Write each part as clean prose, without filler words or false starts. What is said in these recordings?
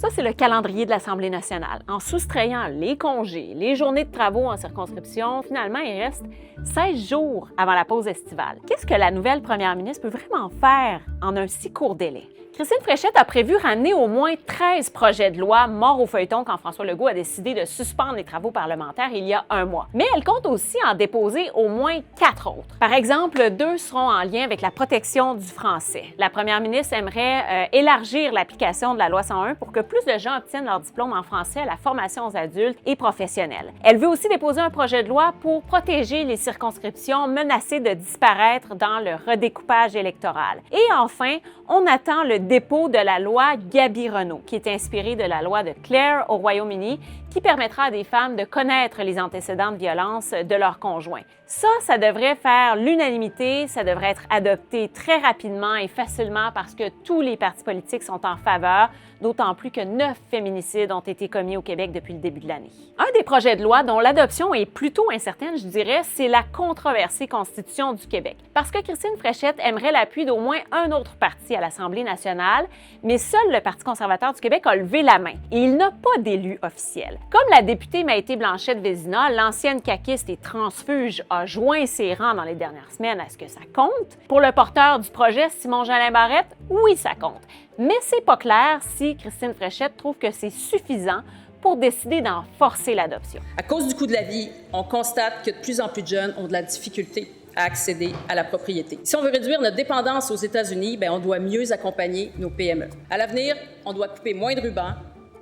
Ça, c'est le calendrier de l'Assemblée nationale. En soustrayant les congés, les journées de travaux en circonscription, finalement, il reste 16 jours avant la pause estivale. Qu'est-ce que la nouvelle première ministre peut vraiment faire en un si court délai? Christine Fréchette a prévu ramener au moins 13 projets de loi morts au feuilleton quand François Legault a décidé de suspendre les travaux parlementaires il y a un mois. Mais elle compte aussi en déposer au moins 4 autres. Par exemple, 2 seront en lien avec la protection du français. La première ministre aimerait élargir l'application de la loi 101 pour que plus de gens obtiennent leur diplôme en français à la formation aux adultes et professionnels. Elle veut aussi déposer un projet de loi pour protéger les circonscriptions menacées de disparaître dans le redécoupage électoral. Et enfin, on attend le dépôt de la loi Gabi-Renault, qui est inspirée de la loi de Clare au Royaume-Uni, qui permettra à des femmes de connaître les antécédents de violence de leur conjoint. Ça devrait faire l'unanimité, ça devrait être adopté très rapidement et facilement parce que tous les partis politiques sont en faveur, d'autant plus que 9 féminicides ont été commis au Québec depuis le début de l'année. Un des projets de loi dont l'adoption est plutôt incertaine, je dirais, c'est la controversée Constitution du Québec. Parce que Christine Fréchette aimerait l'appui d'au moins un autre parti à l'Assemblée nationale, mais seul le Parti conservateur du Québec a levé la main et il n'a pas d'élu officiel. Comme la députée Maïté Blanchette-Vézina, l'ancienne caquiste et transfuge a joint ses rangs dans les dernières semaines, est-ce que ça compte? Pour le porteur du projet, Simon-Jolin Barrette, oui, ça compte. Mais c'est pas clair si Christine Fréchette trouve que c'est suffisant pour décider d'en forcer l'adoption. À cause du coût de la vie, on constate que de plus en plus de jeunes ont de la difficulté à accéder à la propriété. Si on veut réduire notre dépendance aux États-Unis, on doit mieux accompagner nos PME. À l'avenir, on doit couper moins de rubans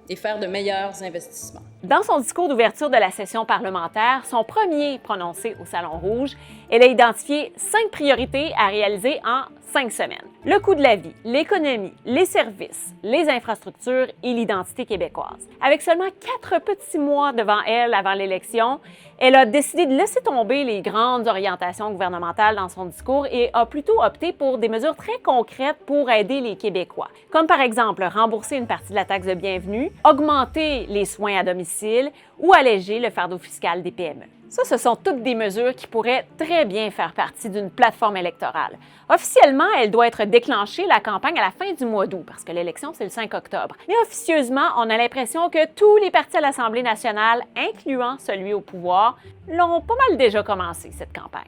et faire de meilleurs investissements. Dans son discours d'ouverture de la session parlementaire, son premier prononcé au Salon Rouge, elle a identifié 5 priorités à réaliser en 5 semaines. Le coût de la vie, l'économie, les services, les infrastructures et l'identité québécoise. Avec seulement 4 petits mois devant elle avant l'élection, elle a décidé de laisser tomber les grandes orientations gouvernementales dans son discours et a plutôt opté pour des mesures très concrètes pour aider les Québécois. Comme par exemple rembourser une partie de la taxe de bienvenue, augmenter les soins à domicile ou alléger le fardeau fiscal des PME. Ça, ce sont toutes des mesures qui pourraient très bien faire partie d'une plateforme électorale. Officiellement, elle doit être déclenchée, la campagne, à la fin du mois d'août, parce que l'élection, c'est le 5 octobre. Mais officieusement, on a l'impression que tous les partis à l'Assemblée nationale, incluant celui au pouvoir, l'ont pas mal déjà commencé, cette campagne.